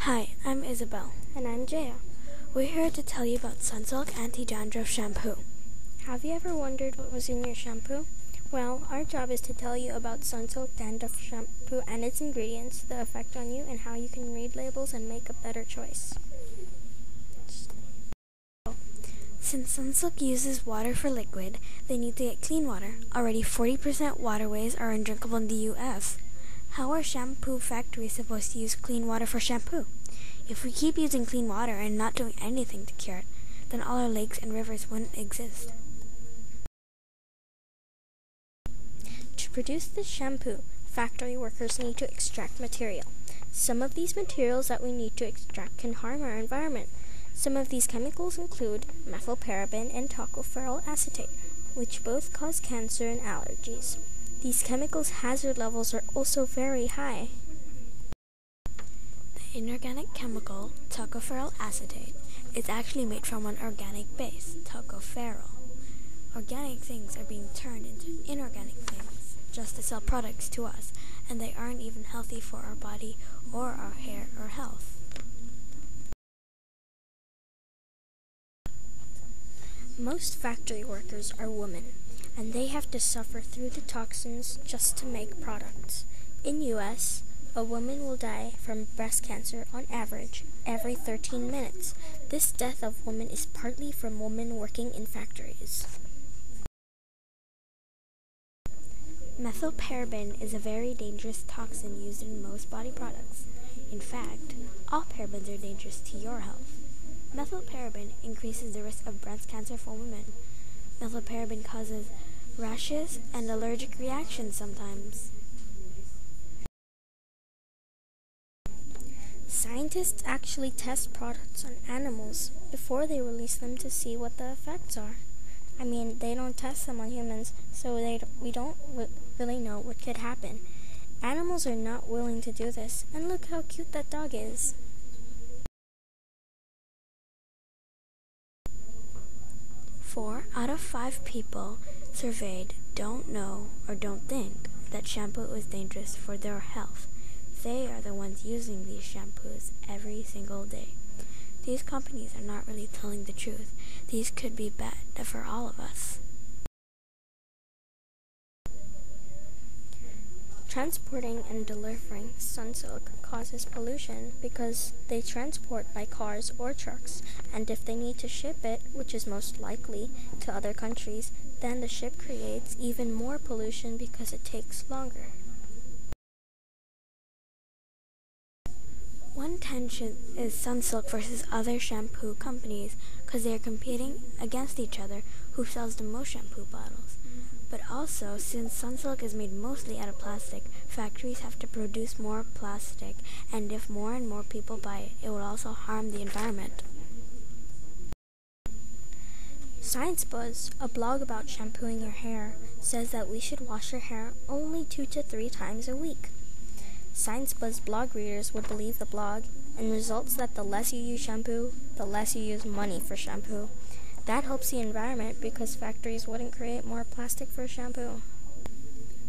Hi, I'm Ysabel. And I'm Jae. We're here to tell you about Sunsilk Anti-Dandruff Shampoo. Have you ever wondered what was in your shampoo? Well, our job is to tell you about Sunsilk Dandruff Shampoo and its ingredients, the effect on you, and how you can read labels and make a better choice. Since Sunsilk uses water for liquid, they need to get clean water. Already 40% waterways are undrinkable in the US. How are shampoo factories supposed to use clean water for shampoo? If we keep using clean water and not doing anything to cure it, then all our lakes and rivers wouldn't exist. To produce this shampoo, factory workers need to extract material. Some of these materials that we need to extract can harm our environment. Some of these chemicals include methylparaben and tocopherol acetate, which both cause cancer and allergies. These chemicals' hazard levels are also very high. The inorganic chemical, tocopherol acetate, is actually made from an organic base, tocopherol. Organic things are being turned into inorganic things just to sell products to us, and they aren't even healthy for our body or our hair or health. Most factory workers are women, and they have to suffer through the toxins just to make products. In US, a woman will die from breast cancer on average every 13 minutes. This death of women is partly from women working in factories. Methylparaben is a very dangerous toxin used in most body products. In fact, all parabens are dangerous to your health. Methylparaben increases the risk of breast cancer for women. Methylparaben causes rashes and allergic reactions sometimes. Scientists actually test products on animals before they release them to see what the effects are. They don't test them on humans, so we don't really know what could happen. Animals are not willing to do this, and look how cute that dog is. 4 out of 5 people surveyed don't know or don't think that shampoo is dangerous for their health. They are the ones using these shampoos every single day. These companies are not really telling the truth. These could be bad for all of us. Transporting and delivering Sunsilk causes pollution because they transport by cars or trucks, and if they need to ship it, which is most likely, to other countries, then the ship creates even more pollution because it takes longer. One tension is Sunsilk versus other shampoo companies because they are competing against each other who sells the most shampoo bottles. But also, since Sunsilk is made mostly out of plastic, factories have to produce more plastic, and if more and more people buy it, it will also harm the environment. Science Buzz, a blog about shampooing your hair, says that we should wash your hair only 2 to 3 times a week. Science Buzz blog readers would believe the blog, and results that the less you use shampoo, the less you use money for shampoo. That helps the environment because factories wouldn't create more plastic for shampoo.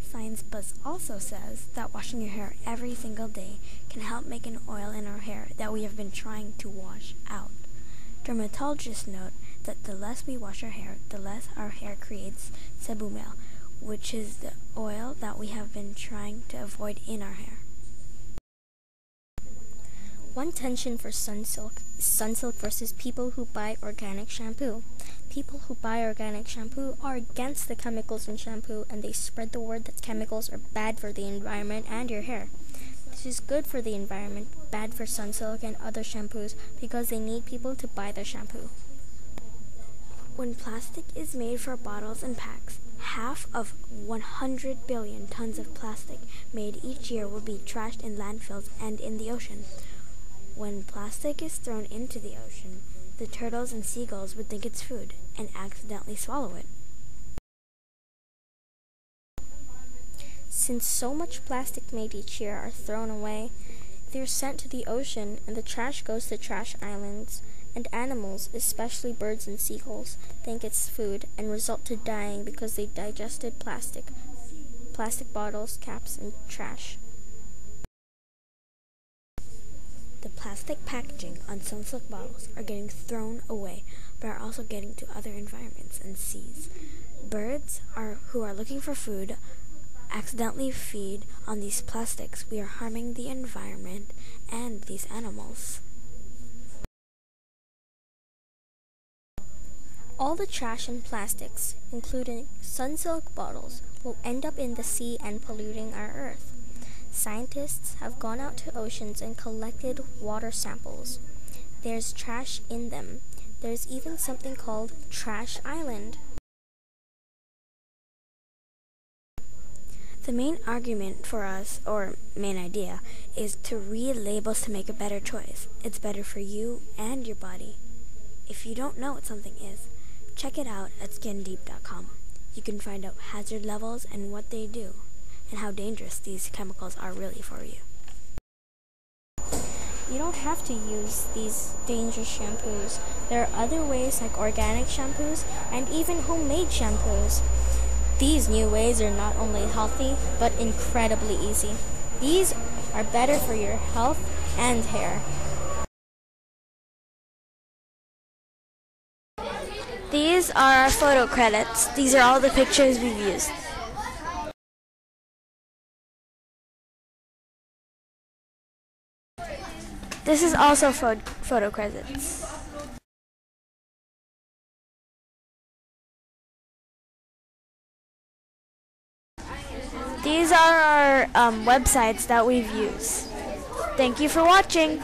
Science Buzz also says that washing your hair every single day can help make an oil in our hair that we have been trying to wash out. Dermatologists note that the less we wash our hair, the less our hair creates sebum, which is the oil that we have been trying to avoid in our hair. One tension for Sunsilk is Sunsilk versus people who buy organic shampoo. People who buy organic shampoo are against the chemicals in shampoo, and they spread the word that chemicals are bad for the environment and your hair. This is good for the environment, bad for Sunsilk and other shampoos because they need people to buy their shampoo. When plastic is made for bottles and packs, half of 100 billion tons of plastic made each year will be trashed in landfills and in the ocean. When plastic is thrown into the ocean, the turtles and seagulls would think it's food and accidentally swallow it. Since so much plastic made each year are thrown away, they're sent to the ocean, and the trash goes to trash islands, and animals, especially birds and seagulls, think it's food and result to dying because they digested plastic bottles, caps, and trash. The plastic packaging on Sunsilk bottles are getting thrown away, but are also getting to other environments and seas. Birds who are looking for food accidentally feed on these plastics. We are harming the environment and these animals. All the trash and plastics, including Sunsilk bottles, will end up in the sea and polluting our earth. Scientists have gone out to oceans and collected water samples. There's trash in them. There's even something called Trash Island. The main argument for us, or main idea, is to read labels to make a better choice. It's better for you and your body. If you don't know what something is, check it out at skindeep.com. You can find out hazard levels and what they do, and how dangerous these chemicals are really for you. You don't have to use these dangerous shampoos. There are other ways like organic shampoos and even homemade shampoos. These new ways are not only healthy, but incredibly easy. These are better for your health and hair. These are our photo credits. These are all the pictures we've used. This is also photo credits. These are our websites that we've used. Thank you for watching.